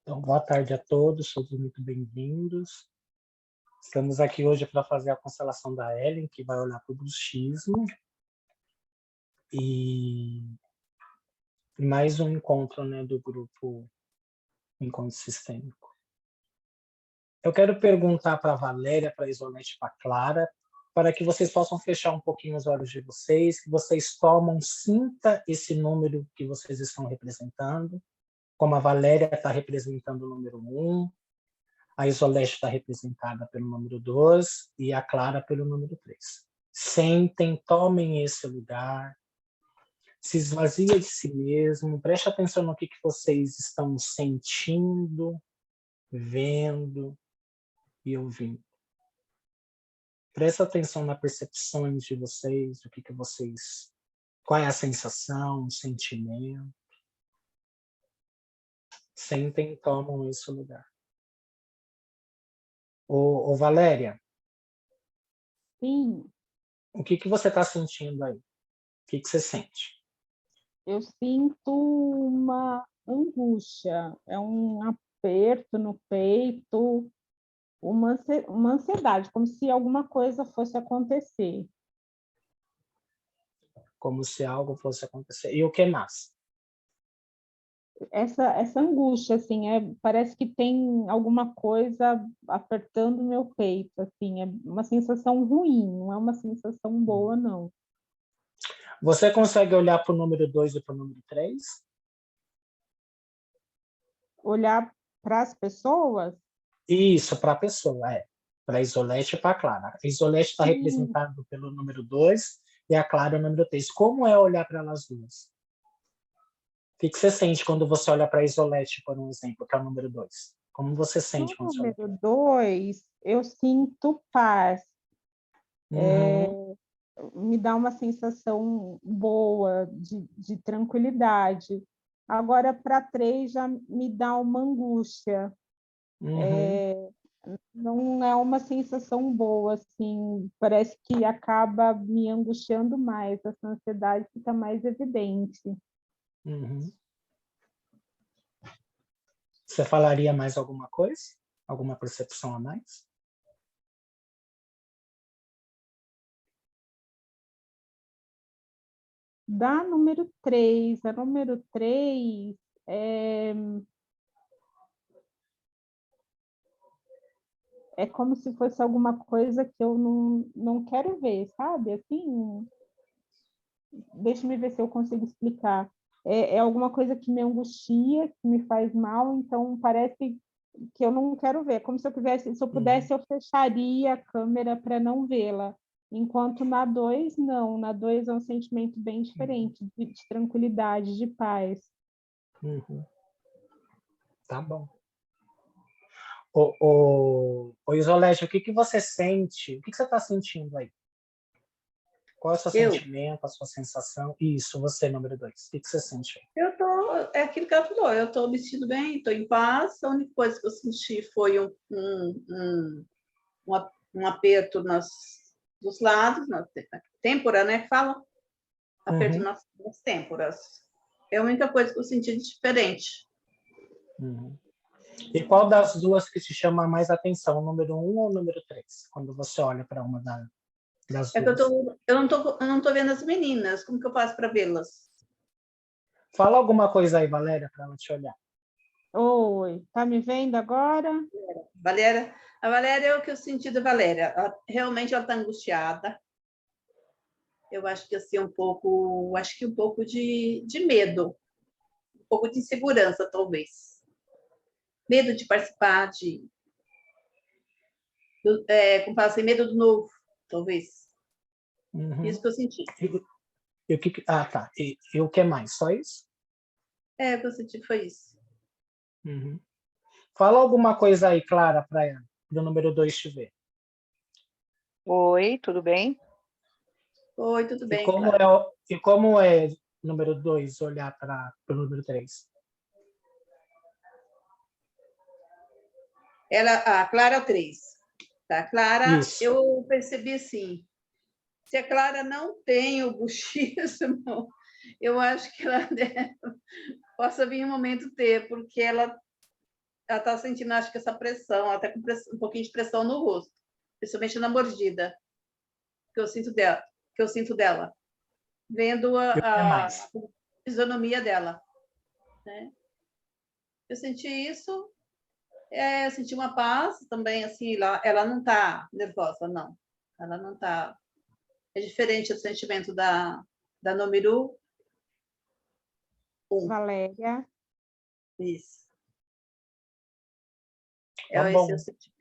Então, boa tarde a todos muito bem-vindos. Estamos aqui hoje para fazer a constelação da Ellen, que vai olhar para o bruxismo. E mais um encontro, né, do grupo Encontro Sistêmico. Eu quero perguntar para a Valéria, para a Isolete e para a Clara, para que vocês possam fechar um pouquinho os olhos de vocês, que vocês sinta esse número que vocês estão representando, como a Valéria está representando o número 1, a Isolete está representada pelo número 2 e a Clara pelo número 3. Sentem, tomem esse lugar, se esvazia de si mesmo, preste atenção no que vocês estão sentindo, vendo e ouvindo. Presta atenção nas percepções de vocês, o que vocês... Qual é a sensação, o sentimento. Sentem, tomam esse lugar. Ô Valéria. Sim. O que você está sentindo aí? O que você sente? Eu sinto uma angústia, é um aperto no peito, uma ansiedade, como se alguma coisa fosse acontecer. Como se algo fosse acontecer. E o que mais? Essa angústia, assim, parece que tem alguma coisa apertando o meu peito, assim, é uma sensação ruim, não é uma sensação boa, não. Você consegue olhar para o número 2 e para o número 3? Olhar para as pessoas? Isso, para a pessoa, para a Isolete e para a Clara. A Isolete está representada pelo número 2 e a Clara o número 3. Como é olhar para elas duas? O que você sente quando você olha para a Isolete, por um exemplo, que é o número 2? Como você sente quando você olha? No número 2, eu sinto paz. Me dá uma sensação boa de tranquilidade. Agora, para 3, já me dá uma angústia. Não é uma sensação boa, assim, parece que acaba me angustiando mais, essa ansiedade fica mais evidente. Você falaria mais alguma coisa? Alguma percepção a mais? Da número 3, a número 3 é como se fosse alguma coisa que eu não quero ver, sabe? Assim, deixa eu ver se eu consigo explicar. É alguma coisa que me angustia, que me faz mal, então parece que eu não quero ver. Como se eu pudesse, eu fecharia a câmera para não vê-la. Enquanto na 2, não. Na 2 é um sentimento bem diferente, de tranquilidade, de paz. Tá bom. Ô Isolete, o que você sente? O que você está sentindo aí? Qual é o seu sentimento, a sua sensação? Isso, você, número 2. O que você sente aí? É aquilo que ela falou, eu estou me sentindo bem, estou em paz. A única coisa que eu senti foi um aperto dos lados, na têmpora, né? Fala? Aperto nas têmporas. É a única coisa que eu senti de diferente. E qual das duas que te chama mais atenção, o número 1 ou o número 3? Quando você olha para uma das duas. Eu não tô vendo as meninas. Como que eu faço para vê-las? Fala alguma coisa aí, Valéria, para ela te olhar. Oi, tá me vendo agora? A Valéria é o que eu senti da Valéria. Realmente ela está angustiada. Eu acho que assim um pouco de medo, um pouco de insegurança, talvez. Medo de participar, como fala assim, medo do novo, talvez. Isso que eu senti. Tá. E o que mais? Só isso? O que eu senti foi isso. Fala alguma coisa aí, Clara, para ela, do número 2 te ver. Oi, tudo bem? Oi, tudo bem, Clara. E como é número 2 olhar para o número 3? A Clara é o 3. Tá? Clara, Isso. Eu percebi assim, se a Clara não tem o bruxismo, eu acho que ela possa vir um momento ter, porque ela ela está sentindo, acho que essa pressão, ela está com um pouquinho de pressão no rosto, principalmente na mordida, que eu sinto dela, vendo a fisionomia dela, né? Eu senti isso, eu senti uma paz também, assim, ela não está nervosa, não. Ela não está... É diferente do sentimento da Nomiru. Valéria. Isso. Tá Esse é bom. o sentimento.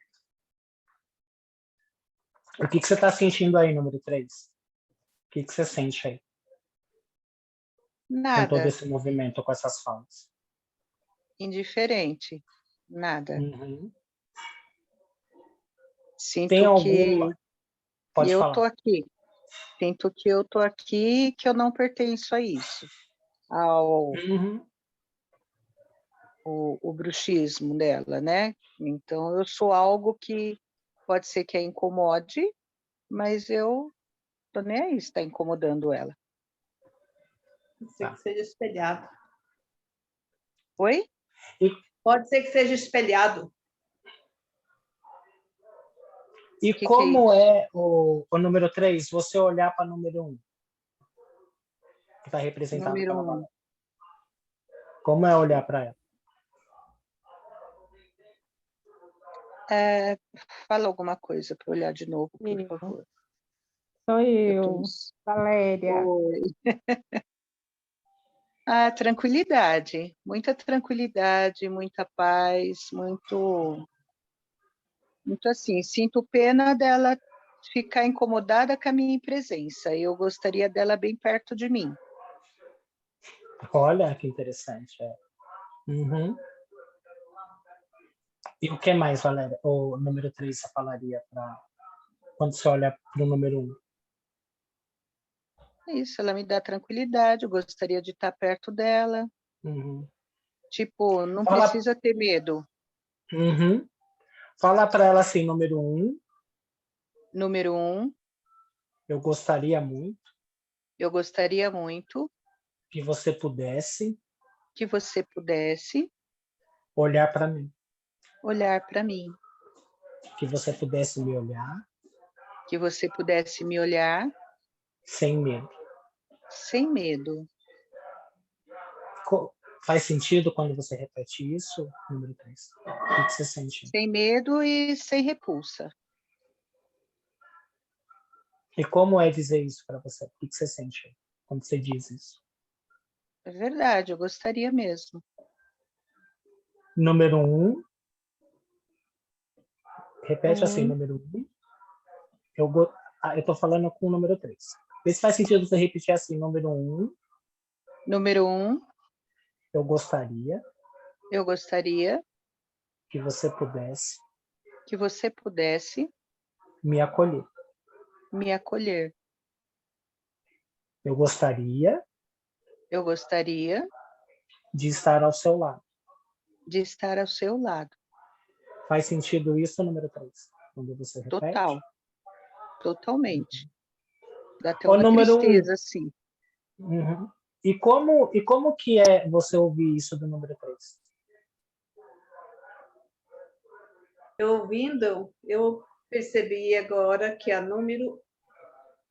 O que você está sentindo aí, número 3? O que você sente aí? Nada. Com todo esse movimento, com essas falas. Indiferente. Nada. Uhum. Sinto Tem alguma... que Pode eu falar. tô aqui. Sinto que eu tô aqui, que eu não pertenço a isso. Ao Uhum. o bruxismo dela, né? Então, eu sou algo que pode ser que a incomode, mas eu tô nem aí se está incomodando ela. Pode ser que seja espelhado. Oi? Pode ser que seja espelhado. E Que como é o número 3, você olhar para o número 1? Que está representado Número pela 1. Valéria. Como é olhar para ela? Fala alguma coisa para olhar de novo, por favor. Sou eu, Valéria. Oi. Tranquilidade, muita paz, muito assim, sinto pena dela ficar incomodada com a minha presença, eu gostaria dela bem perto de mim. Olha, que interessante. Uhum. E o que mais, Valéria? O número 3 você falaria quando você olha para o número 1? Isso, ela me dá tranquilidade, eu gostaria de estar perto dela. Uhum. Tipo, não precisa ter medo. Uhum. Fala para ela assim, número 1. Número 1. Eu gostaria muito. Eu gostaria muito. Que você pudesse. Que você pudesse. Olhar para mim. Olhar para mim. Que você pudesse me olhar. Que você pudesse me olhar. Sem medo. Sem medo. Faz sentido quando você repete isso? Número 3. O que você sente? Sem medo e sem repulsa. E como é dizer isso para você? O que você sente quando você diz isso? É verdade, eu gostaria mesmo. Número 1. Repete assim, número 1. Eu estou falando com o número 3. Vê se faz sentido você repetir assim, número 1. Número 1. Eu gostaria. Eu gostaria. Que você pudesse. Que você pudesse. Me acolher. Me acolher. Eu gostaria. Eu gostaria. De estar ao seu lado. De estar ao seu lado. Faz sentido isso, número 3? Quando você repete? Total. Totalmente. Dá até O uma número tristeza, assim. Uhum. E como que é você ouvir isso do número 3? Eu ouvindo, eu percebi agora que a número...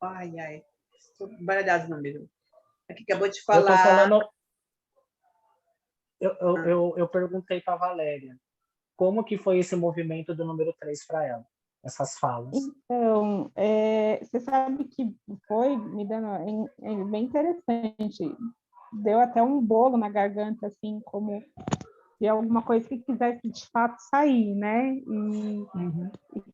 Ai, estou baralhado número. Aqui acabou de falar... Eu estou falando... Eu perguntei para a Valéria como que foi esse movimento do número 3 para ela, essas falas. Então, você sabe que foi me dando... É bem interessante. Deu até um bolo na garganta, assim, como se alguma coisa que quisesse de fato sair, né? E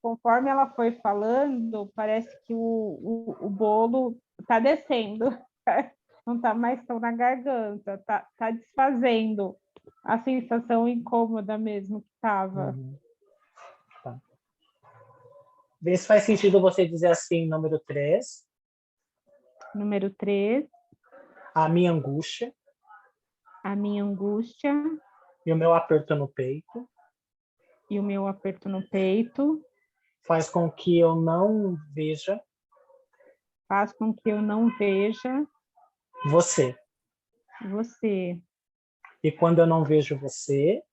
conforme ela foi falando, parece que o bolo está descendo, não está mais tão na garganta, está desfazendo a sensação incômoda mesmo que estava. Tá. Vê se faz sentido você dizer assim, número 3. Número 3. A minha angústia. A minha angústia. E o meu aperto no peito. E o meu aperto no peito. Faz com que eu não veja. Faz com que eu não veja. Você. Você. E quando eu não vejo você.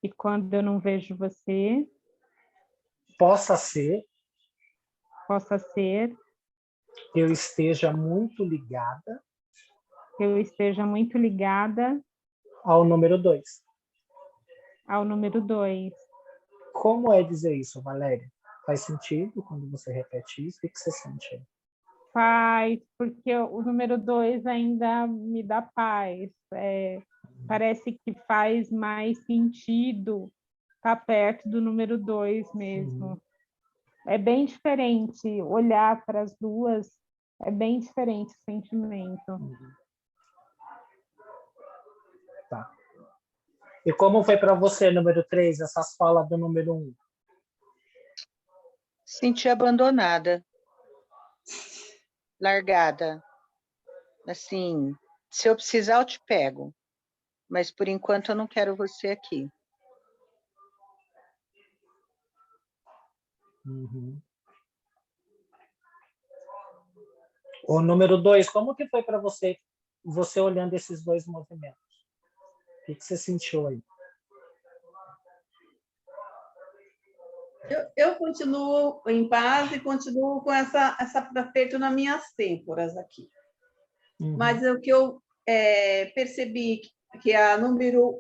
E quando eu não vejo você, possa ser possa ser que eu esteja muito ligada que eu esteja muito ligada ao número 2. ao número 2. Como é dizer isso, Valéria? Faz sentido quando você repete isso? O que você sente aí? Faz, porque o número 2 ainda me dá paz. Parece que faz mais sentido estar perto do número 2 mesmo. É bem diferente olhar para as duas, é bem diferente o sentimento. Tá. E como foi para você, número 3, essas falas do número 1? Senti abandonada, largada. Assim, se eu precisar, eu te pego. Mas por enquanto eu não quero você aqui. O número 2, como que foi para você olhando esses dois movimentos? O que você sentiu aí? Eu continuo em paz e continuo com essa aperto nas minhas têmporas aqui. Mas o que eu percebi que a número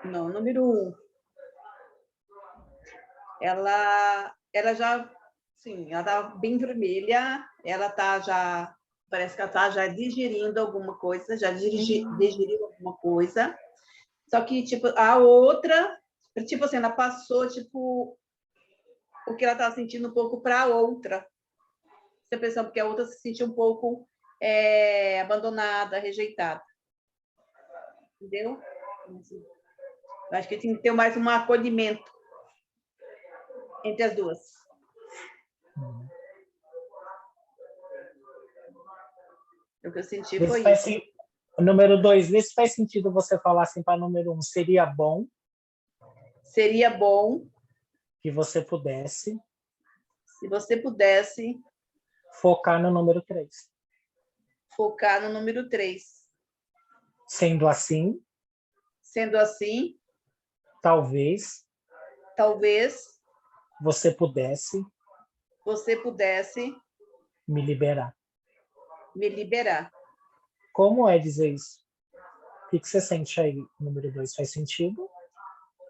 1, ela já, sim, ela está bem vermelha, ela tá já, parece que ela está já digerindo alguma coisa, já digeriu alguma coisa. Só que, tipo, a outra, tipo assim, ela passou, tipo, o que ela estava sentindo um pouco para a outra. Essa impressão, porque a outra se sentiu um pouco abandonada, rejeitada. Entendeu? Eu acho que tem que ter mais um acolhimento entre as duas. O que eu senti foi isso. O número 2, vê se faz sentido você falar assim para o número 1. Seria bom que você pudesse, se você pudesse, focar no número 3. Focar no número 3. Sendo assim, talvez você pudesse me liberar. Como é dizer isso? O que você sente aí, número 2? Faz sentido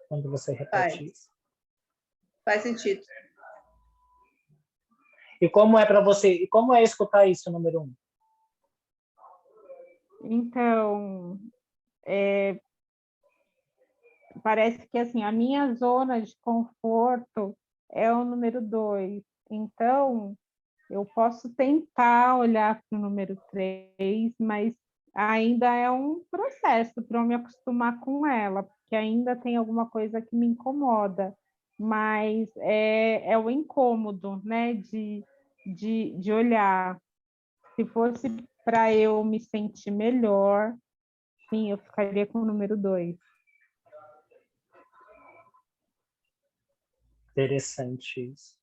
quando você repete isso? Faz sentido. E como é para você? E como é escutar isso, número 1? Então, parece que assim, a minha zona de conforto é o número 2. Então, eu posso tentar olhar para o número 3, mas ainda é um processo para eu me acostumar com ela, porque ainda tem alguma coisa que me incomoda, mas é o incômodo, né, de olhar. Se fosse para eu me sentir melhor, sim, eu ficaria com o número 2. Interessante isso.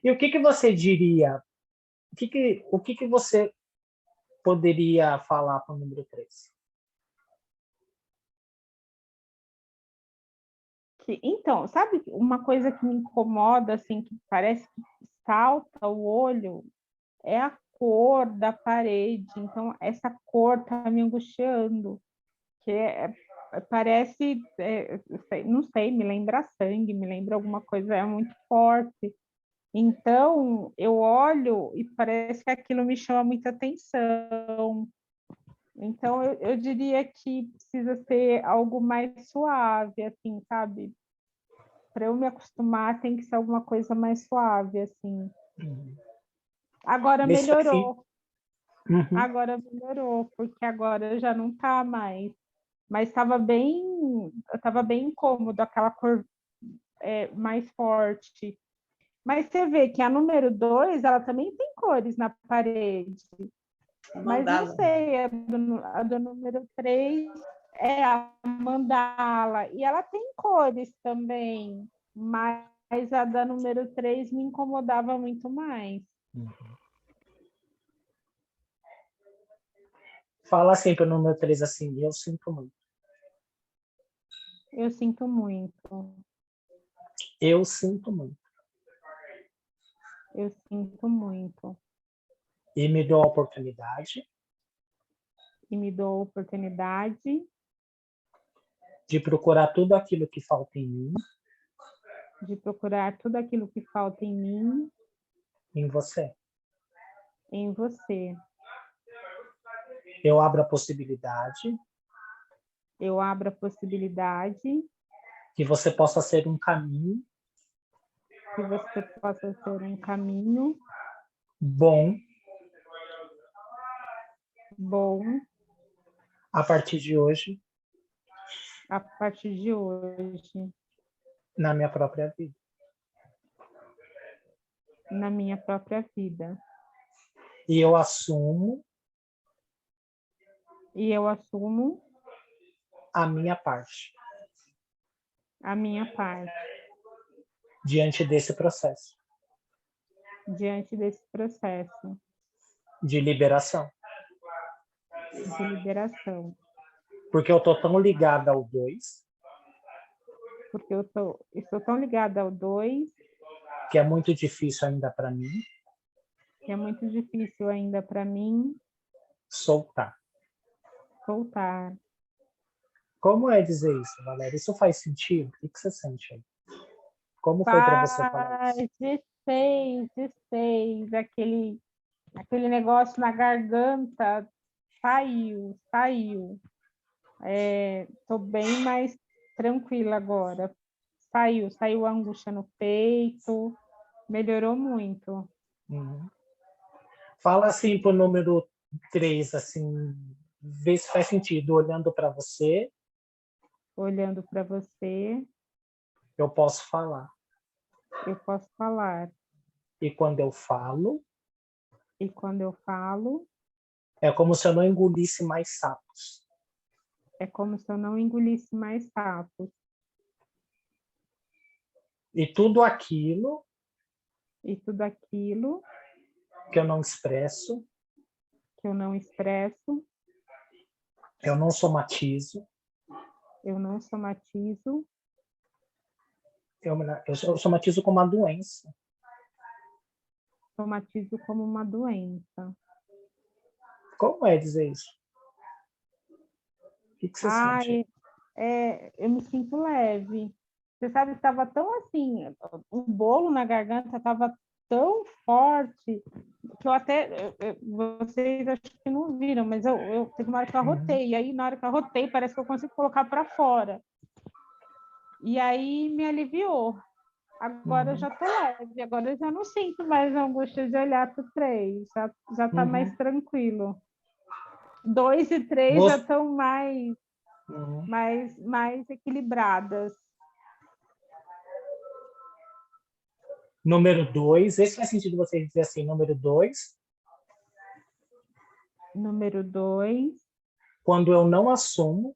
E o que você diria? O que você poderia falar para o número 3? Então, sabe uma coisa que me incomoda, assim, que parece que salta o olho, é a cor da parede. Então, essa cor está me angustiando, que parece, não sei, me lembra sangue, me lembra alguma coisa, é muito forte. Então, eu olho e parece que aquilo me chama muita atenção. Então, eu diria que precisa ser algo mais suave, assim, sabe? Para eu me acostumar, tem que ser alguma coisa mais suave, assim. Agora melhorou. Agora melhorou, porque agora já não está mais. Mas estava bem incômodo, aquela cor mais forte. Mas você vê que a número 2, ela também tem cores na parede. Mas não sei, a do número 3 é a mandala. E ela tem cores também, mas a da número 3 me incomodava muito mais. Fala assim para o número 3 assim, eu sinto muito. Eu sinto muito. Eu sinto muito. Eu sinto muito. E me dou a oportunidade E me dou a oportunidade de procurar tudo aquilo que falta em mim, de procurar tudo aquilo que falta em mim, em você. em você. Eu abro a possibilidade Eu abro a possibilidade que você possa ser um caminho que você possa ser um caminho bom bom a partir de hoje a partir de hoje, na minha própria vida. na minha própria vida. E eu assumo E eu assumo a minha parte a minha parte diante desse processo diante desse processo de liberação. de liberação. Porque eu estou tão ligada ao 2 Porque estou tão ligada ao 2 que é muito difícil ainda para mim que é muito difícil ainda para mim soltar. soltar. Como é dizer isso, Valéria? Isso faz sentido? O que você sente aí? Como foi para você falar isso? Desfez, aquele negócio na garganta, saiu. Estou bem mais tranquila agora. Saiu a angústia no peito, melhorou muito. Uhum. Fala assim pro número 3, assim, vê se faz sentido. Olhando para você, Olhando para você, eu posso falar. eu posso falar. E quando eu falo, E quando eu falo, é como se eu não engolisse mais sapos. é como se eu não engolisse mais sapos. E tudo aquilo E tudo aquilo que eu não expresso, que eu não expresso, eu não somatizo, eu não somatizo, eu somatizo como uma doença. somatizo como uma doença. Como é dizer isso? O que você sente? Eu me sinto leve. Você sabe, estava tão assim, o bolo na garganta estava tão forte que eu até, vocês acho que não viram, mas eu teve uma hora que eu arrotei, e aí na hora que eu arrotei parece que eu consigo colocar para fora. E aí me aliviou. Agora eu já estou leve, agora eu já não sinto mais a angústia de olhar para o 3, já está mais tranquilo. 2 e 3 já estão mais equilibradas. Número 2, esse faz sentido você dizer assim, número 2, Número 2, quando eu não assumo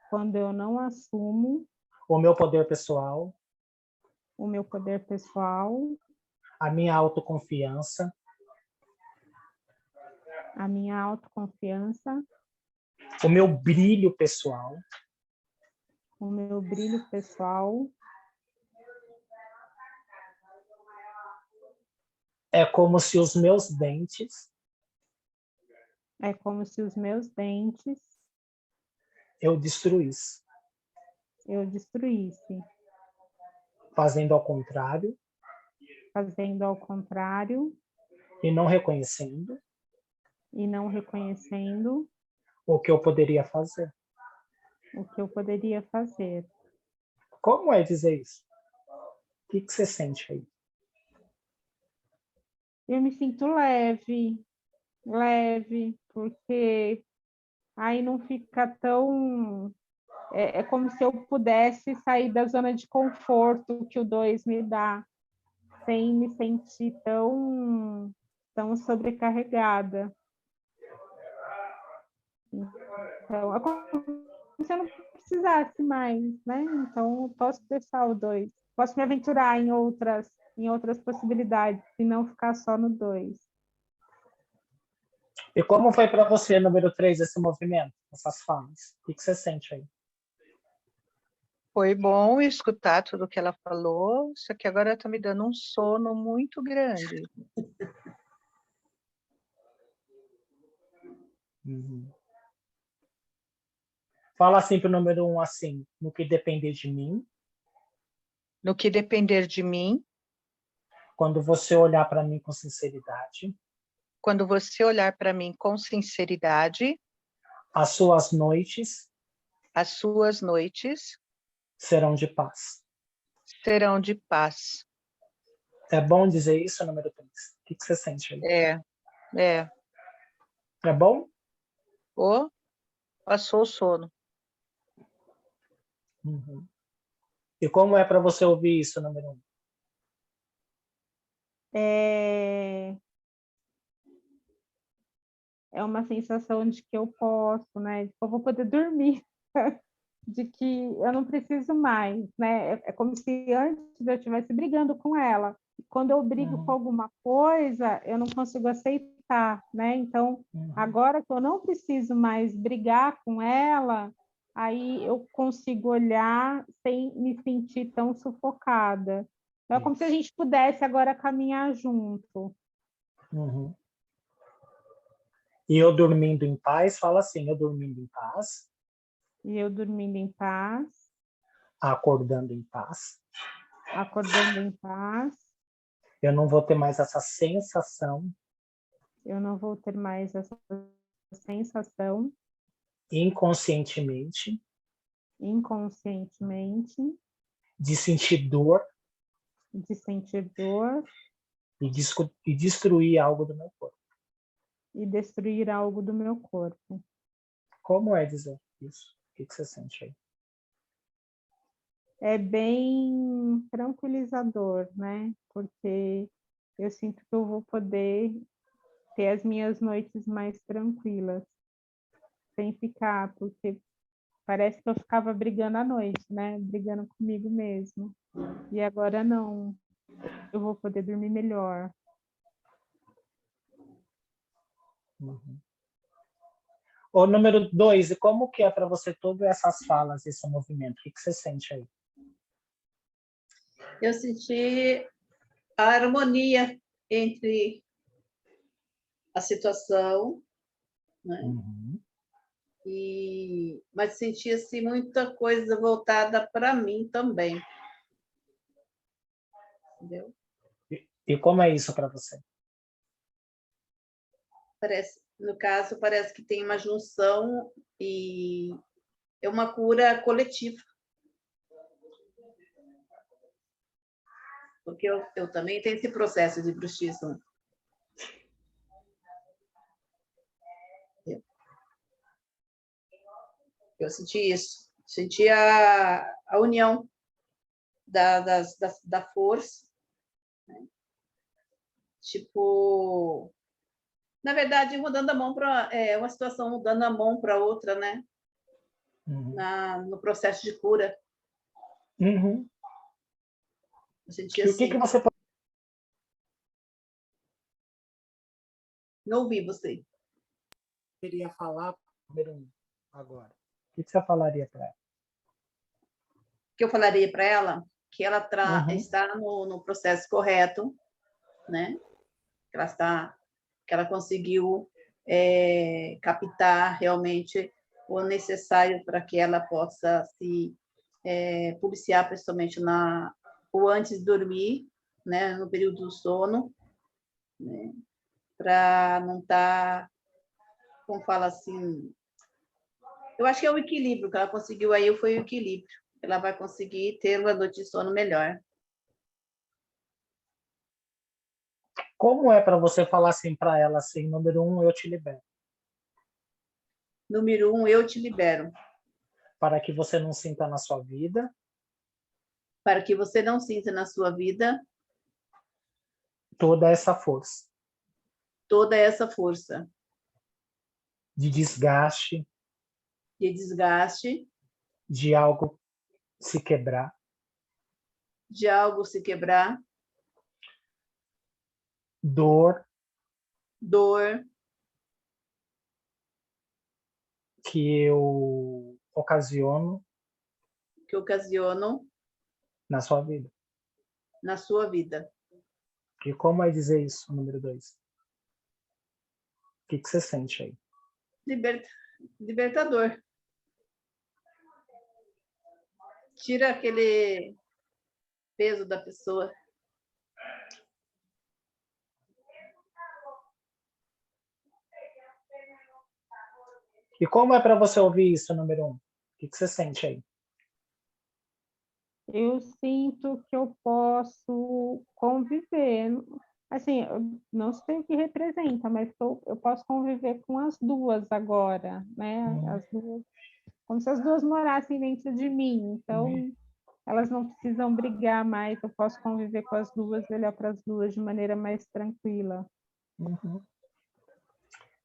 quando eu não assumo o meu poder pessoal, o meu poder pessoal, a minha autoconfiança, a minha autoconfiança, o meu brilho pessoal, o meu brilho pessoal, é como se os meus dentes é como se os meus dentes eu destruísse, eu destruísse, fazendo ao contrário fazendo ao contrário e não reconhecendo e não reconhecendo o que eu poderia fazer. o que eu poderia fazer. Como é dizer isso? O que você sente aí? Eu me sinto leve, porque aí não fica tão... É como se eu pudesse sair da zona de conforto que o 2 me dá, sem me sentir tão sobrecarregada. Então, é como se eu não precisasse mais, né? Então, eu posso deixar o 2. Posso me aventurar em outras possibilidades, e não ficar só no 2. E como foi para você, número 3, esse movimento, essas falas? O que você sente aí? Foi bom escutar tudo que ela falou, só que agora está me dando um sono muito grande. Uhum. Fala assim para o número 1, assim, no que depender de mim, No que depender de mim, quando você olhar para mim com sinceridade, quando você olhar para mim com sinceridade, as suas noites as suas noites serão de paz. serão de paz. É bom dizer isso, número 3? O que você sente aí? É. É bom? Oh, passou o sono. Uhum. E como é para você ouvir isso, número 1? É uma sensação de que eu posso, né? De que eu vou poder dormir, de que eu não preciso mais, né? É como se antes eu estivesse brigando com ela. Quando eu brigo com alguma coisa, eu não consigo aceitar, né? Então, agora que eu não preciso mais brigar com ela, aí eu consigo olhar sem me sentir tão sufocada. Então, é como se a gente pudesse agora caminhar junto. Uhum. E eu dormindo em paz, fala assim, eu dormindo em paz, E eu dormindo em paz, acordando em paz, acordando em paz, eu não vou ter mais essa sensação eu não vou ter mais essa sensação inconscientemente inconscientemente de sentir dor de sentir dor e destruir algo do meu corpo. e destruir algo do meu corpo. Como é dizer isso? O que você sente aí? É bem tranquilizador, né? Porque eu sinto que eu vou poder ter as minhas noites mais tranquilas, sem ficar, porque parece que eu ficava brigando à noite, né? Brigando comigo mesmo. E agora não. Eu vou poder dormir melhor. Uhum. O número 2, e como que é para você todas essas falas, esse movimento? O que você sente aí? Eu senti a harmonia entre a situação, né? Mas senti assim, muita coisa voltada para mim também. Entendeu? E como é isso para você? No caso, parece que tem uma junção e é uma cura coletiva. Porque eu também tenho esse processo de bruxismo. Eu senti isso. Senti a união da força. Né? Tipo, na verdade, mudando a mão para uma situação mudando a mão para outra, né? No processo de cura. Uhum. Eu senti E o assim. que você pode... Não ouvi você. Queria falar número 1 agora. O que você falaria para ela? Que eu falaria para ela que ela está no processo correto, né? Que ela conseguiu captar realmente o necessário para que ela possa se policiar, principalmente o antes de dormir, né? No período do sono, né? Para não estar, como fala assim, eu acho que é o equilíbrio que ela conseguiu aí, foi o equilíbrio. Ela vai conseguir ter uma noite de sono melhor. Como é para você falar assim para ela, assim, número 1, eu te libero? Número 1, eu te libero. Para que você não sinta na sua vida. Para que você não sinta na sua vida Toda essa força. Toda essa força. De desgaste. De desgaste. De algo se quebrar. De algo se quebrar. Dor. Dor. Que eu ocasiono que ocasionam na sua vida. na sua vida. E como é dizer isso, número 2? O que você sente aí? Libertador. Tira aquele peso da pessoa. E como é para você ouvir isso, número 1? O que você sente aí? Eu sinto que eu posso conviver. Assim, eu não sei o que representa, mas eu posso conviver com as duas agora, né? As duas, como se as duas morassem dentro de mim. Então, elas não precisam brigar mais, eu posso conviver com as duas, olhar para as duas de maneira mais tranquila. Uhum.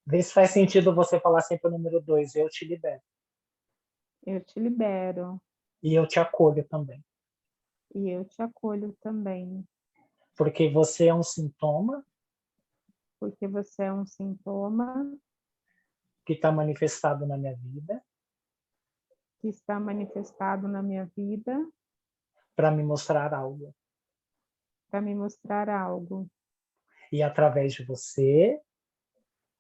Vê se faz sentido você falar sempre o número 2, eu te libero. Eu te libero. E eu te acolho também. E eu te acolho também. Porque você é um sintoma. Porque você é um sintoma. Que está manifestado na minha vida. Que está manifestado na minha vida. Para me mostrar algo. Para me mostrar algo. E através de você.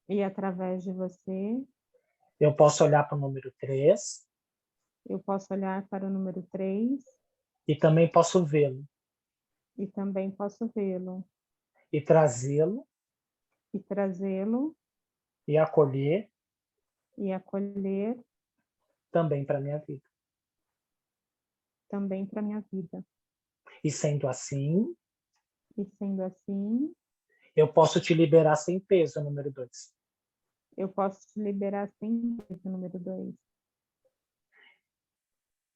E através de você. Eu posso olhar para o número 3. Eu posso olhar para o número 3. E também posso vê-lo. E também posso vê-lo. E trazê-lo. E trazê-lo. E acolher. E acolher. Também para minha vida. Também para minha vida. E sendo assim. E sendo assim. Eu posso te liberar sem peso, número 2. Eu posso te liberar sem peso, número 2.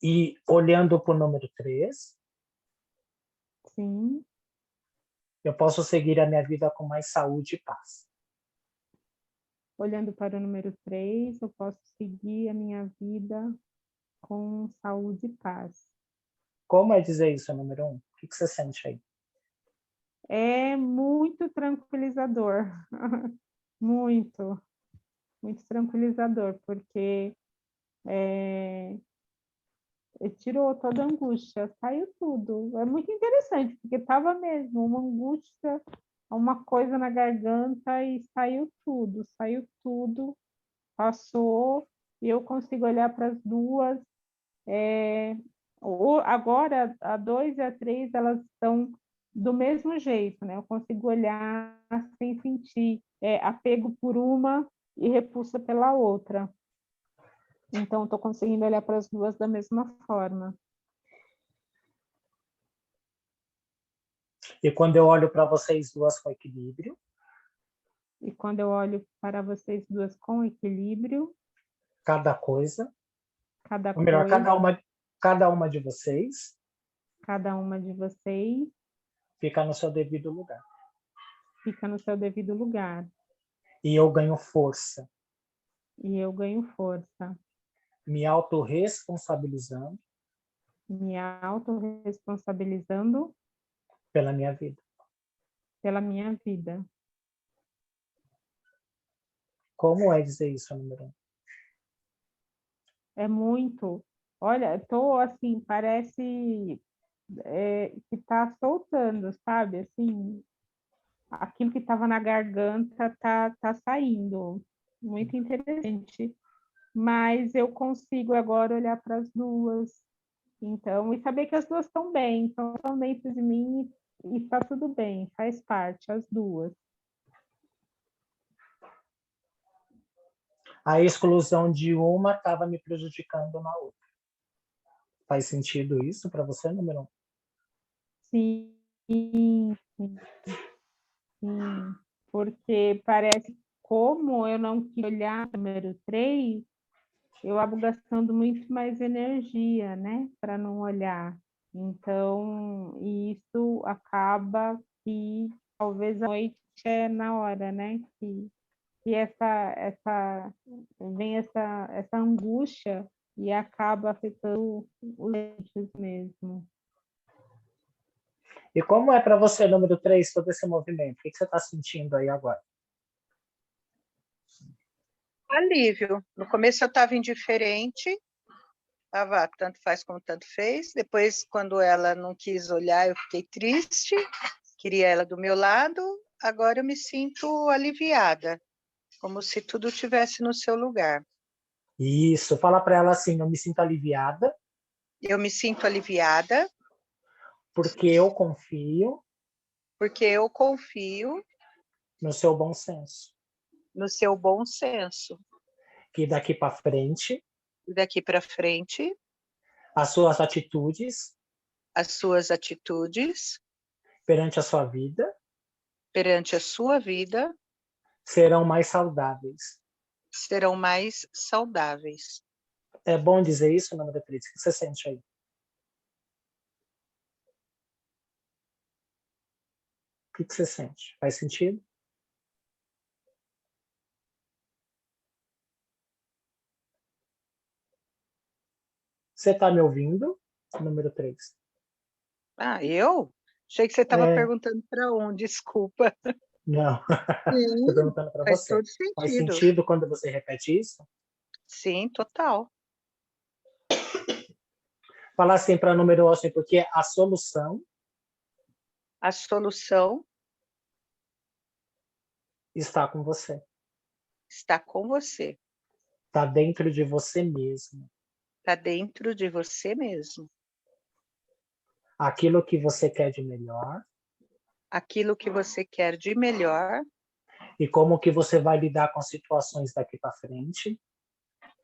E olhando para o número 3. Sim. Eu posso seguir a minha vida com mais saúde e paz. Olhando para o número 3, eu posso seguir a minha vida com saúde e paz. Como é dizer isso, número 1? O que você sente aí? É muito tranquilizador. Muito. Muito tranquilizador, porque tirou toda a angústia, saiu tudo. É muito interessante, porque estava mesmo uma angústia, uma coisa na garganta e saiu tudo, passou, e eu consigo olhar para as duas. Agora, a 2 e a 3, elas estão do mesmo jeito, né? Eu consigo olhar sem sentir apego por uma e repulsa pela outra. Então, estou conseguindo olhar para as duas da mesma forma. E quando eu olho para vocês duas com equilíbrio? E quando eu olho para vocês duas com equilíbrio, Cada coisa. cada Ou melhor, coisa, cada uma de vocês. cada uma de vocês Fica no seu devido lugar. fica no seu devido lugar. E eu ganho força. E eu ganho força. Me autorresponsabilizando. Me autorresponsabilizando Pela minha vida. pela minha vida. Como é dizer isso, número 1? É muito. Olha, estou assim, parece que está soltando, sabe? Assim, aquilo que estava na garganta tá saindo. Muito interessante. Mas eu consigo agora olhar para as duas. Então, e saber que as duas estão bem, então estão dentro de mim e está tudo bem, faz parte, as duas. A exclusão de uma estava me prejudicando na outra. Faz sentido isso para você, número 1? Sim, sim, sim. Porque parece como eu não quis olhar o número 3, eu acabo gastando muito mais energia, né, para não olhar. Então, isso acaba que talvez a noite é na hora, né, que vem essa angústia e acaba afetando os dentes mesmo. E como é para você, número 3, todo esse movimento? O que você está sentindo aí agora? Alívio. No começo eu estava indiferente, Tava tanto faz como tanto fez. Depois, quando ela não quis olhar, eu fiquei triste. Queria ela do meu lado. Agora eu me sinto aliviada, como se tudo tivesse no seu lugar. Isso, fala para ela assim, eu me sinto aliviada, Eu me sinto aliviada porque eu confio porque eu confio no seu bom senso. no seu bom senso. Que daqui para frente, E daqui para frente, as suas atitudes as suas atitudes perante a sua vida perante a sua vida serão mais saudáveis. serão mais saudáveis. É bom dizer isso, número 3? O que você sente aí? O que você sente? Faz sentido? Você está me ouvindo? Número 3. Ah, eu? Achei que você estava É, perguntando para onde, desculpa. não, estou Sim, perguntando para faz você. todo Faz sentido. sentido quando você repete isso? Sim, total. Falar assim para número 11, porque a solução A solução está com você. está com você, Está dentro de você mesmo. está dentro de você mesmo. Aquilo que você quer de melhor Aquilo que você quer de melhor e como que você vai lidar com as situações daqui para frente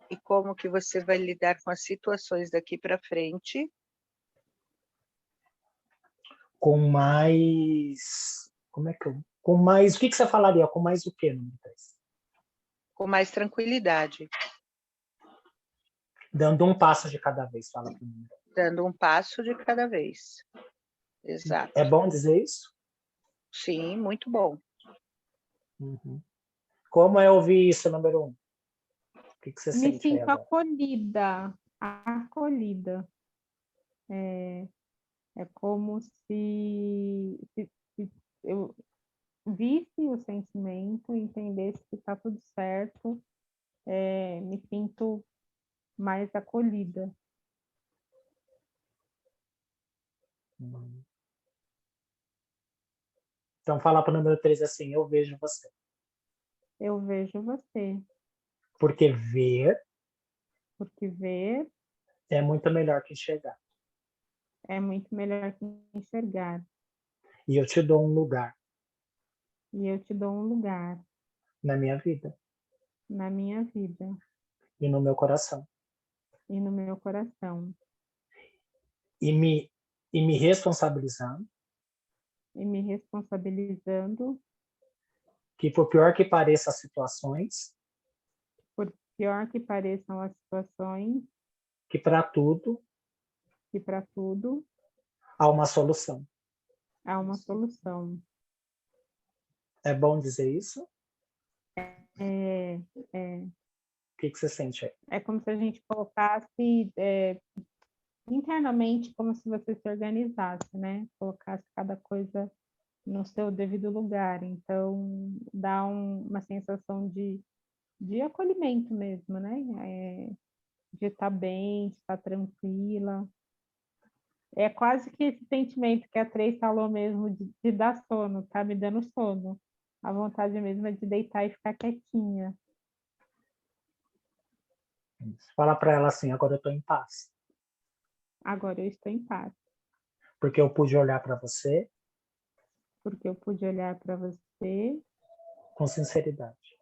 e como que você vai lidar com as situações daqui para frente com mais... Como é que eu... Com mais... O que você falaria? Com mais o quê, número 3? com mais tranquilidade, Dando um passo de cada vez, fala para mim. dando um passo de cada vez. Exato. É bom dizer isso? Sim, muito bom. Uhum. Como é ouvir isso, número 1? O que você Me sente aí sinto agora? acolhida, acolhida. É como se eu visse o sentimento, entendesse que está tudo certo, me sinto mais acolhida. Uhum. Então fala para o número 3 assim, eu vejo você. Eu vejo você, Porque ver porque ver é muito melhor que enxergar. é muito melhor que enxergar. E eu te dou um lugar E eu te dou um lugar na minha vida na minha vida e no meu coração. e no meu coração. E me responsabilizando E me responsabilizando, que por pior que pareça as situações, por pior que pareçam as situações, que para tudo que para tudo há uma solução. há uma solução. É bom dizer isso? É, é, O que você sente aí? é como se a gente colocasse internamente, como se você se organizasse, né? Colocasse cada coisa no seu devido lugar. Então, dá uma sensação de acolhimento mesmo, né? De estar bem, de estar tranquila. É quase que esse sentimento que a Três falou mesmo de dar sono, tá me dando sono. A vontade mesmo é de deitar e ficar quietinha. Fala para ela assim, agora eu estou em paz. Agora eu estou em paz, Porque eu pude olhar para você porque eu pude olhar para você com sinceridade.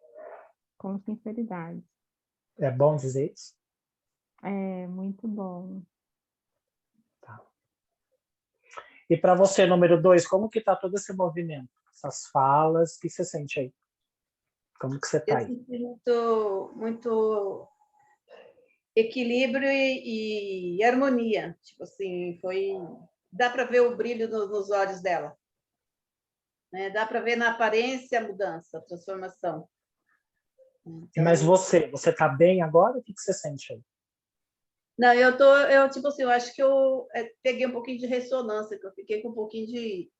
com sinceridade. É bom dizer isso? É muito bom. Tá. E para você, número 2, como que está todo esse movimento? Essas falas, o que você sente aí? Como que você está Eu aí? senti muito equilíbrio e harmonia. Tipo assim, dá para ver o brilho nos olhos dela. Né? Dá para ver na aparência a mudança, a transformação. Então, Mas você está bem agora? O que você sente aí? não, tipo assim, eu acho que eu peguei um pouquinho de ressonância, que eu fiquei com um pouquinho de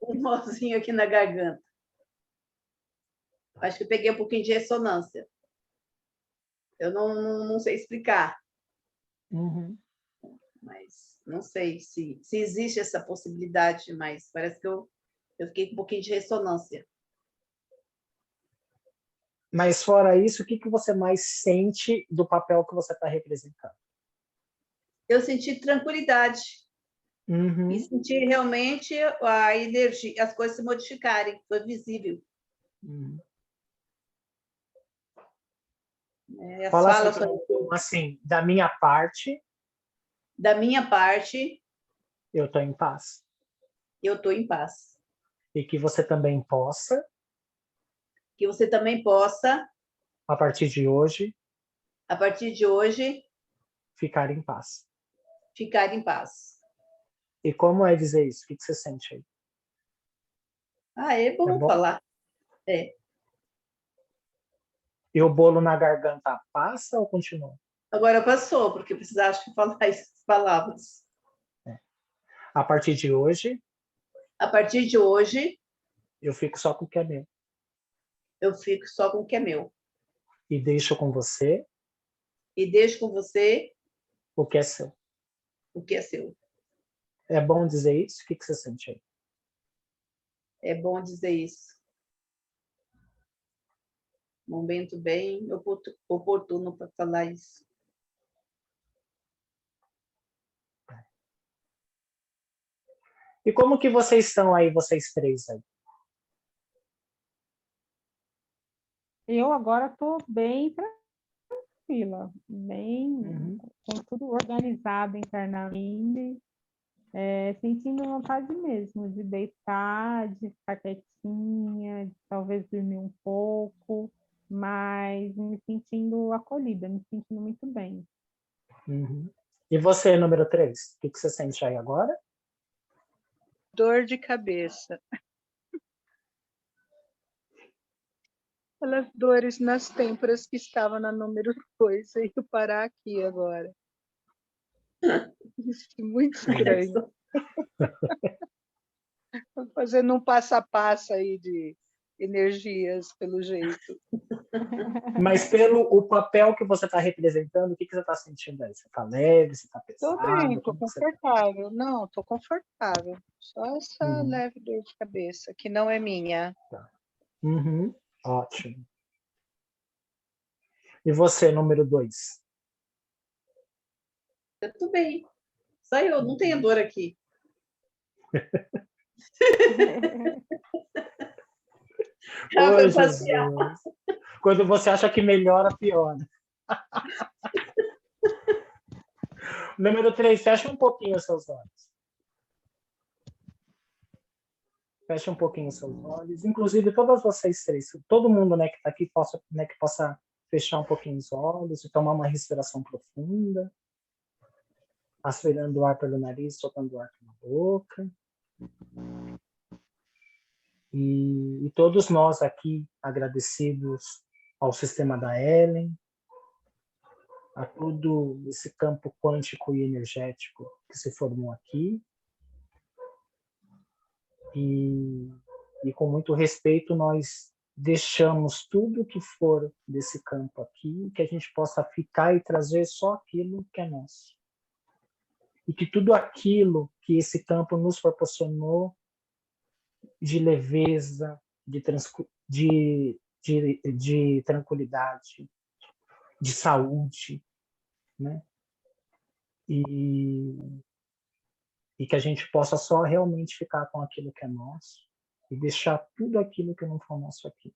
um nozinho aqui na garganta. Acho que eu peguei um pouquinho de ressonância. Eu não sei explicar. Uhum. Mas não sei se existe essa possibilidade, mas parece que eu fiquei com um pouquinho de ressonância. Mas fora isso, o que você mais sente do papel que você está representando? Eu senti tranquilidade Uhum. e senti realmente a energia, as coisas se modificarem, foi visível. Uhum. As Fala assim, falas então, assim, da minha parte, da minha parte, eu estou em paz. eu estou em paz. E que você também possa, Que você também possa, a partir de hoje, ficar em paz. ficar em paz. E como é dizer isso? O que você sente aí? É É bom bom? falar. É. E o bolo na garganta passa ou continua? Agora passou, porque eu precisava falar essas palavras. A partir de hoje, A partir de hoje, eu fico só com o que é meu. eu fico só com o que é meu. E deixo com você E deixo com você o que é seu. o que é seu. É bom dizer isso? O que você sente aí? É bom dizer isso. Momento bem oportuno para falar isso. E como que vocês estão aí, vocês três aí? Eu agora estou bem tranquila, bem, Uhum. com tudo organizado internamente, sentindo vontade mesmo de deitar, de ficar quietinha, de talvez dormir um pouco, mas me sentindo acolhida, me sentindo muito bem. Uhum. E você, número 3, o que você sente aí agora? Dor de cabeça. Aquelas dores nas têmporas que estavam na número 2, e eu parar aqui agora. Isso é muito estranho. Estou fazendo um passo a passo aí de energias, pelo jeito. Mas pelo o papel que você está representando, o que você está sentindo aí? Você está leve, você está Estou bem, pesado? estou Como que você tá? confortável. Não, estou confortável. Só essa Uhum. leve dor de cabeça, que não é minha. Tá. Uhum. Ótimo. E você, número 2? Eu estou bem. Só eu, não tenho dor aqui. Ô, Jesus. Quando você acha que melhora, piora. Número 3, fecha um pouquinho os seus olhos. Fecha um pouquinho os seus olhos. Inclusive, todas vocês três, todo mundo, né, que está aqui, que possa fechar um pouquinho os olhos e tomar uma respiração profunda. Aspirando o ar pelo nariz, soltando o ar pela boca. E todos nós aqui agradecidos ao sistema da Ellen, a todo esse campo quântico e energético que se formou aqui. E com muito respeito, nós deixamos tudo que for desse campo aqui, que a gente possa ficar e trazer só aquilo que é nosso. E que tudo aquilo que esse campo nos proporcionou de leveza, de tranquilidade, de saúde, né? E que a gente possa só realmente ficar com aquilo que é nosso e deixar tudo aquilo que não for nosso aqui.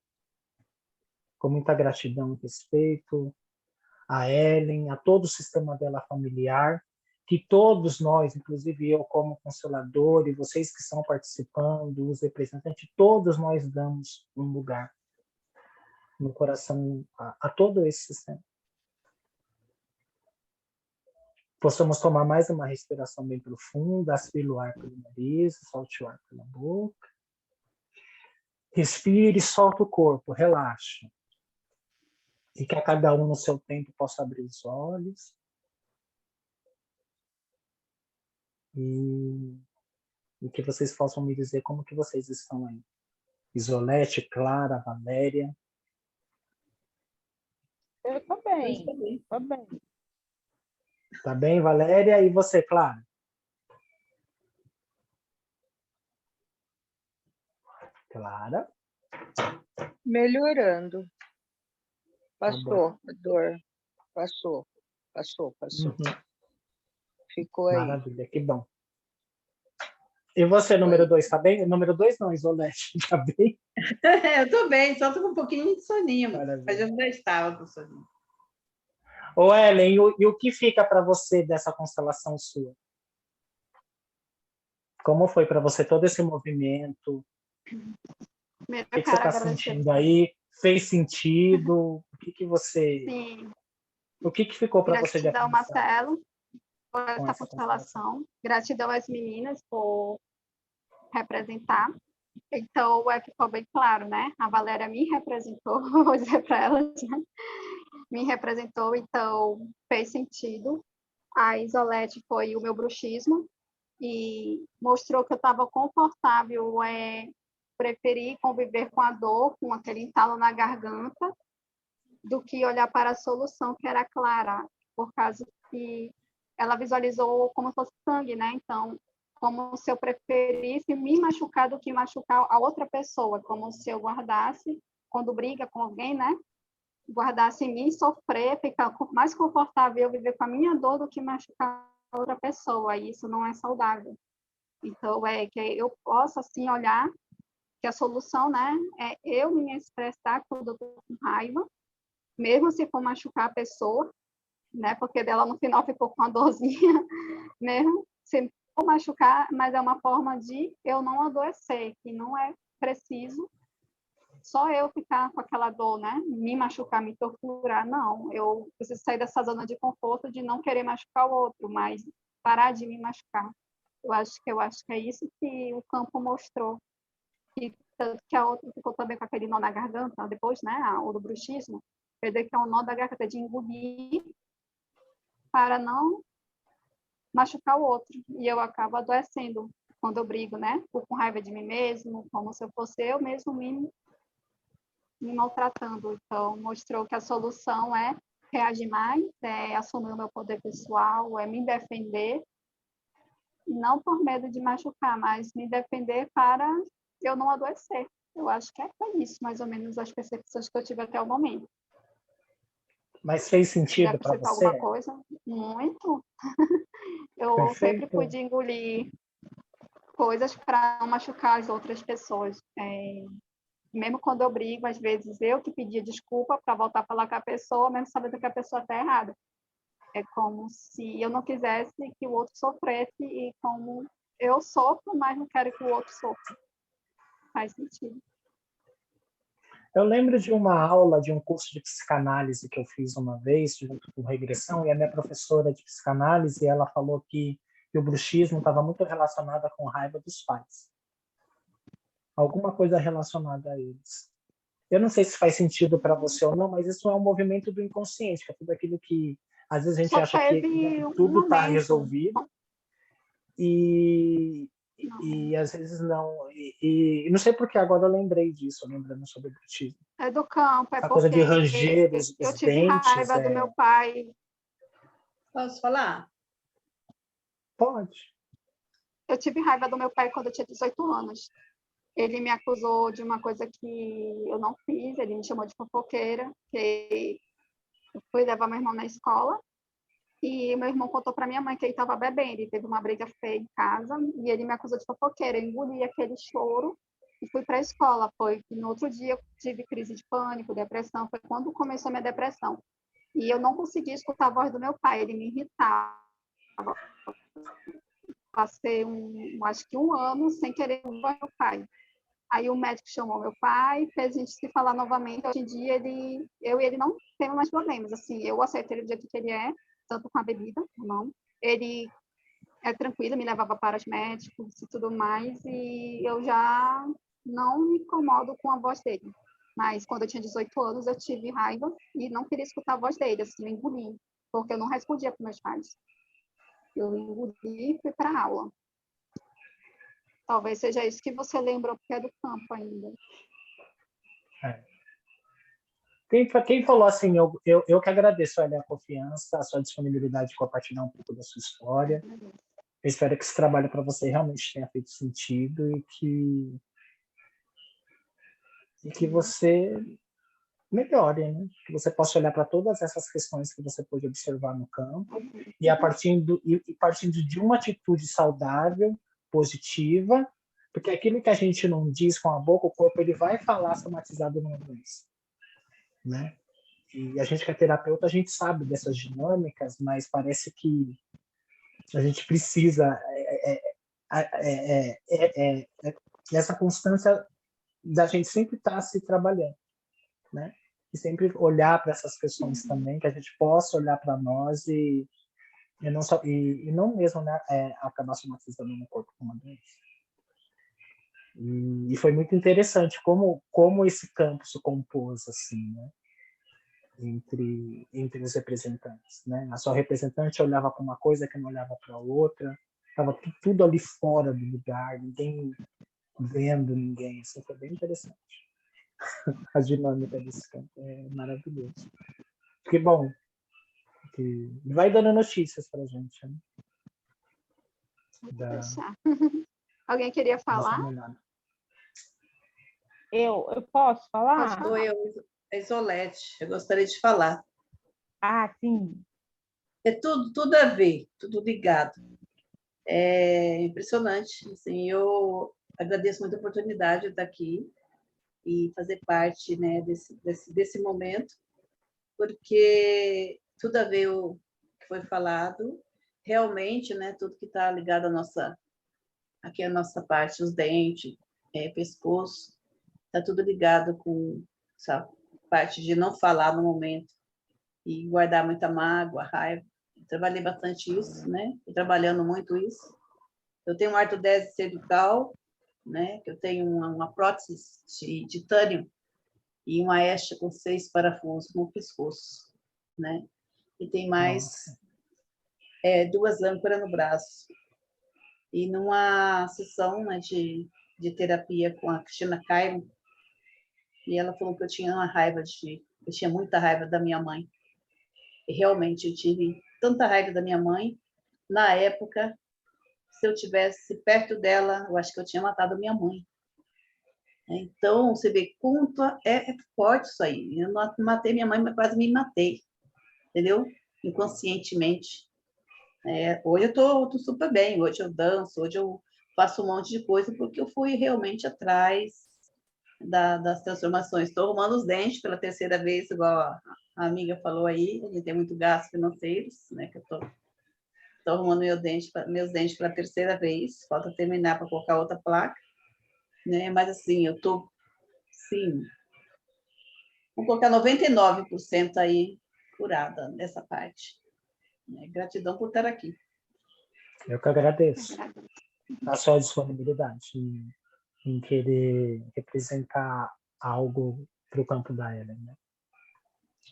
Com muita gratidão e respeito a Ellen, a todo o sistema dela familiar, que todos nós, inclusive eu como consolador e vocês que estão participando, os representantes, todos nós damos um lugar no coração a todo esse sistema. Possamos tomar mais uma respiração bem profunda, aspire o ar pelo nariz, solte o ar pela boca. Respire e solta o corpo, relaxa. E que a cada um no seu tempo possa abrir os olhos. E que vocês possam me dizer como que vocês estão aí. Isolete, Clara, Valéria. Eu estou bem, estou bem. Tá bem, Valéria? E você, Clara? Clara? Melhorando. Tá bom. Passou a dor. Passou. Uhum. Ficou aí. Maravilha, que bom. E você, Ficou número aí. 2, tá bem? Número 2 não, Isolete, tá bem? Eu tô bem, só tô com um pouquinho de soninho, mas Maravilha. eu já estava com soninho. Ô, Ellen, e o que fica para você dessa constelação sua? Como foi para você todo esse movimento? Primeiro, O que eu que você quero está agradecer. sentindo aí? Fez sentido? O que que você... Sim, O que que ficou para você de gratidão, aprendizado Marcelo, por com essa essa constelação? constelação. Gratidão às meninas por representar. Então, ficou bem claro, né? A Valéria me representou, vou dizer para elas, né? Me representou, então fez sentido. A Isolete foi o meu bruxismo e mostrou que eu estava confortável, preferir conviver com a dor, com aquele entalo na garganta, do que olhar para a solução, que era clara, por causa que ela visualizou como se fosse sangue, né? Então, como se eu preferisse me machucar do que machucar a outra pessoa, como se eu guardasse, quando briga com alguém, né? Guardasse em mim, sofrer, ficar mais confortável eu viver com a minha dor do que machucar a outra pessoa, e isso não é saudável. Então, é que eu posso, assim, olhar que a solução, né, é eu me expressar quando eu estou com raiva, mesmo se for machucar a pessoa, né, porque dela no final ficou com uma dorzinha, mesmo se for machucar, mas é uma forma de eu não adoecer, que não é preciso só eu ficar com aquela dor, né? Me machucar, me torturar, não. Eu preciso sair dessa zona de conforto de não querer machucar o outro, mas parar de me machucar. Eu acho que é isso que o campo mostrou. E tanto que a outra ficou também com aquele nó na garganta, depois, né? O do bruxismo. Quer dizer que é um nó da garganta de engolir para não machucar o outro. E eu acabo adoecendo quando eu brigo, né? Fico com raiva de mim mesmo, como se eu fosse eu mesmo me maltratando. Então, mostrou que a solução é reagir mais, é assumir o meu poder pessoal, é me defender, não por medo de machucar, mas me defender para eu não adoecer. Eu acho que é isso, mais ou menos, as percepções que eu tive até o momento. Mas fez Quer sentido para acrescentar alguma você? coisa? Muito. Eu sempre Perfeito. pude engolir coisas para não machucar as outras pessoas. Mesmo quando eu brigo, às vezes eu que pedia desculpa para voltar a falar com a pessoa, mesmo sabendo que a pessoa está errada. É como se eu não quisesse que o outro sofresse e como eu sofro, mas não quero que o outro sofra. Faz sentido. Eu lembro de uma aula de um curso de psicanálise que eu fiz uma vez, junto com regressão, e a minha professora de psicanálise, ela falou que o bruxismo estava muito relacionado com a raiva dos pais. Alguma coisa relacionada a eles. Eu não sei se faz sentido para você ou não, mas isso é um movimento do inconsciente, que é tudo aquilo que às vezes a gente Só acha que teve um tudo está momento. resolvido e às vezes não. E não sei porque agora eu lembrei disso, lembrando sobre o bruxismo. É do campo, é Essa coisa de porque ranger eu os tive dentes. raiva do meu pai. Posso falar? Pode. Eu tive raiva do meu pai quando eu tinha 18 anos. Ele me acusou de uma coisa que eu não fiz, ele me chamou de fofoqueira, que eu fui levar meu irmão na escola e meu irmão contou para minha mãe que ele estava bebendo, ele teve uma briga feia em casa e ele me acusou de fofoqueira. Eu engoli aquele choro e fui para a escola. Foi que no outro dia eu tive crise de pânico, depressão, foi quando começou a minha depressão. E eu não conseguia escutar a voz do meu pai, ele me irritava. Passei acho que um ano sem querer ouvir meu pai. Aí o médico chamou meu pai, fez a gente se falar novamente. Hoje em dia, eu e ele não temos mais problemas. Assim, eu aceito ele do jeito que ele é, tanto com a bebida, não. Ele é tranquilo, me levava para os médicos e tudo mais, e eu já não me incomodo com a voz dele. Mas quando eu tinha 18 anos, eu tive raiva e não queria escutar a voz dele, assim, eu engoli, porque eu não respondia para meus pais. Eu engoli e fui para a aula. Talvez seja isso que você lembrou, porque é do campo ainda. É. Quem falou assim, eu que agradeço a confiança, a sua disponibilidade de compartilhar um pouco da sua história. Eu espero que esse trabalho para você realmente tenha feito sentido e que você melhore, né? Que você possa olhar para todas essas questões que você pôde observar no campo e partindo de uma atitude saudável, positiva, porque aquilo que a gente não diz com a boca, o corpo ele vai falar somatizado numa doença, né? E a gente que é terapeuta, a gente sabe dessas dinâmicas, mas parece que a gente precisa essa constância da gente sempre estar se trabalhando, né? E sempre olhar para essas questões também, que a gente possa olhar para nós e não só e não mesmo, né, acabar somatizando no corpo com uma doença. E foi muito interessante como esse campo se compôs assim, né? Entre os representantes, né? A sua representante olhava para uma coisa que não olhava para outra, estava tudo ali fora do lugar, ninguém vendo ninguém, assim, foi bem interessante. A dinâmica desse campo é maravilhoso. Que bom que vai dando notícias para a gente, né? Alguém queria falar? Eu posso falar? Sou eu, a Isolete. Eu gostaria de falar. Ah, sim. É tudo a ver, tudo ligado. É impressionante. Assim, eu agradeço muito a oportunidade de estar aqui e fazer parte, né, desse momento, porque tudo a ver o que foi falado, realmente, né, tudo que está ligado aqui a nossa parte, os dentes, pescoço, está tudo ligado com essa parte de não falar no momento e guardar muita mágoa, raiva. Eu trabalhei bastante isso, né? Estou trabalhando muito isso. Eu tenho uma artrodese cervical, né? Que eu tenho uma prótese de titânio e uma hexa com 6 parafusos no pescoço, né? E tem mais 2 âncoras no braço. E numa sessão, né, de terapia com a Cristina Cairo, e ela falou que eu tinha eu tinha muita raiva da minha mãe. E realmente eu tive tanta raiva da minha mãe, na época, se eu tivesse perto dela, eu acho que eu tinha matado a minha mãe. Então, você vê quanto é forte isso aí. Eu não matei minha mãe, mas quase me matei, entendeu? Inconscientemente. Hoje eu tô super bem, hoje eu danço, hoje eu faço um monte de coisa, porque eu fui realmente atrás das transformações. Estou arrumando os dentes pela 3ª vez, igual a amiga falou aí, a gente tem muito gastos financeiros, né, que eu estou arrumando meus dentes pela 3ª vez, falta terminar para colocar outra placa, né, mas assim, eu estou, sim, vou colocar 99% aí curada nessa parte. Gratidão por estar aqui. Eu que agradeço a sua disponibilidade em querer representar algo para o campo da Ellen, né?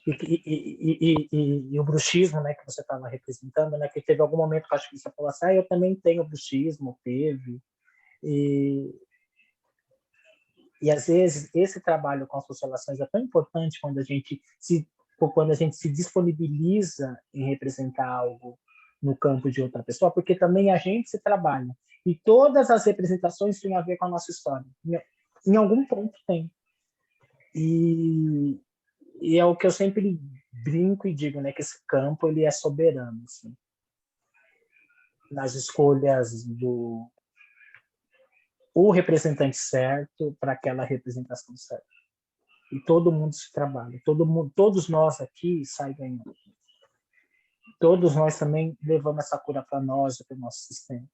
E o bruxismo, né, que você estava representando, né, que teve algum momento que acho que você falou assim, eu também tenho bruxismo, teve, e às vezes esse trabalho com as constelações é tão importante quando a gente se disponibiliza em representar algo no campo de outra pessoa, porque também a gente se trabalha. E todas as representações têm a ver com a nossa história. Em algum ponto tem. E é o que eu sempre brinco e digo, né, que esse campo ele é soberano, assim, nas escolhas do o representante certo para aquela representação certa. E todo mundo se trabalha, todos nós aqui saem ganhando. Todos nós também levamos essa cura para nós, para o nosso sistema.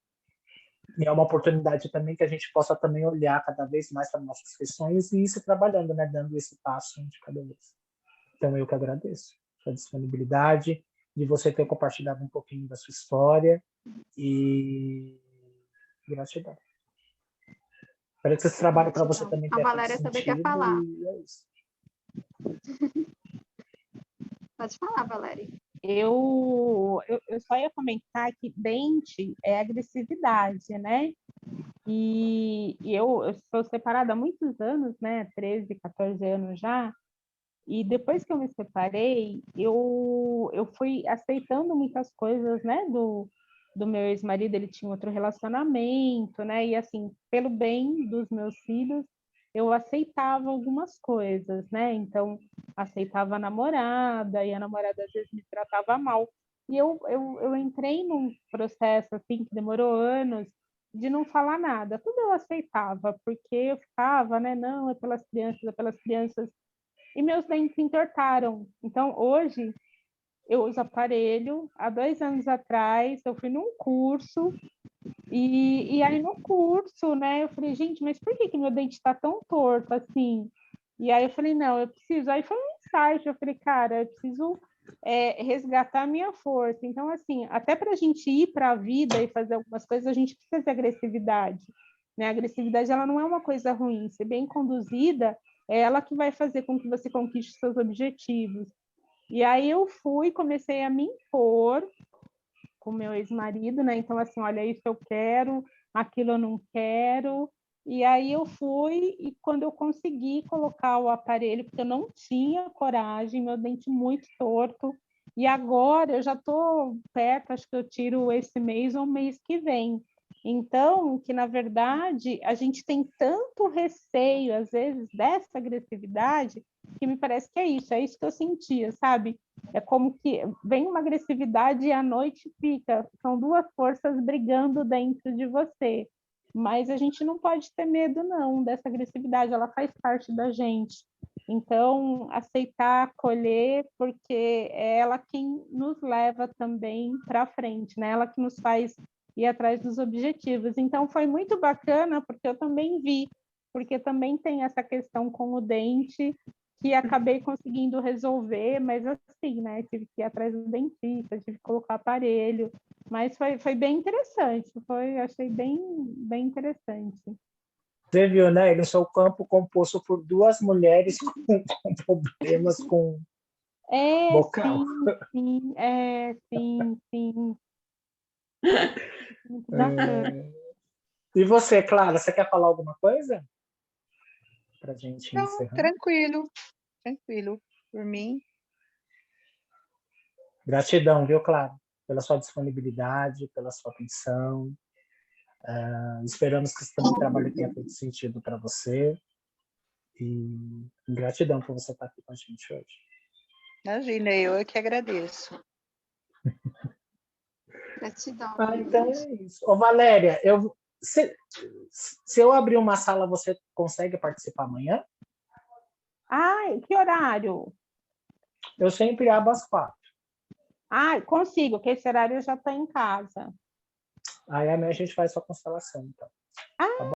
E é uma oportunidade também que a gente possa também olhar cada vez mais para nossas questões e ir se trabalhando, né, dando esse passo de cada vez. Então, eu que agradeço a disponibilidade, de você ter compartilhado um pouquinho da sua história e gratidão. Espero que esse trabalho para você também tenha feito sentido. A Valéria também quer falar. E é isso. Pode falar, Valéria. Eu só ia comentar que dente é agressividade, né? E eu sou separada há muitos anos, né? 13, 14 anos já. E depois que eu me separei, eu fui aceitando muitas coisas, né, do meu ex-marido. Ele tinha outro relacionamento, né, e assim, pelo bem dos meus filhos, eu aceitava algumas coisas, né, então aceitava a namorada, e a namorada às vezes me tratava mal. E eu entrei num processo, assim, que demorou anos, de não falar nada. Tudo eu aceitava, porque eu ficava, né, não, é pelas crianças, e meus dentes entortaram. Então, hoje, eu uso aparelho. Há 2 anos atrás, eu fui num curso, e aí no curso, né, eu falei, gente, mas por que meu dente está tão torto assim? E aí eu falei, não, eu preciso. Aí foi um insight, eu falei, cara, eu preciso resgatar a minha força. Então, assim, até para a gente ir para a vida e fazer algumas coisas, a gente precisa de agressividade. Né? A agressividade, ela não é uma coisa ruim. Se bem conduzida, é ela que vai fazer com que você conquiste seus objetivos. E aí eu comecei a me impor com meu ex-marido, né? Então, assim, olha, isso eu quero, aquilo eu não quero. E aí eu fui, e quando eu consegui colocar o aparelho, porque eu não tinha coragem, meu dente muito torto, e agora eu já estou perto, acho que eu tiro esse mês ou mês que vem. Então, que na verdade a gente tem tanto receio, às vezes, dessa agressividade, que me parece que é isso que eu sentia, sabe? É como que vem uma agressividade e à noite fica. São duas forças brigando dentro de você. Mas a gente não pode ter medo, não, dessa agressividade. Ela faz parte da gente. Então, aceitar, acolher, porque é ela quem nos leva também para frente, né? Ela que nos faz ir atrás dos objetivos. Então, foi muito bacana, porque eu também vi, porque também tem essa questão com o dente, que acabei conseguindo resolver, mas assim, né? Tive que ir atrás do dentista, tive que colocar aparelho, mas foi bem interessante, achei bem interessante. Você viu, né? Ele é um campo composto por duas mulheres com problemas com bocal. Sim. Muito bacana. E você, Clara, você quer falar alguma coisa? Para a gente Não, encerrar. tranquilo, por mim. Gratidão, viu, Clara, pela sua disponibilidade, pela sua atenção. Esperamos que esse trabalho tenha feito sentido para você. E gratidão por você estar aqui com a gente hoje. Imagina, eu que agradeço. Gratidão. Então é isso. Ô, Valéria, se eu abrir uma sala, você consegue participar amanhã? Ai, que horário? Eu sempre abro às 4. Ai, consigo, que esse horário eu já estou em casa. Aí amanhã a gente faz sua constelação, então. Ah,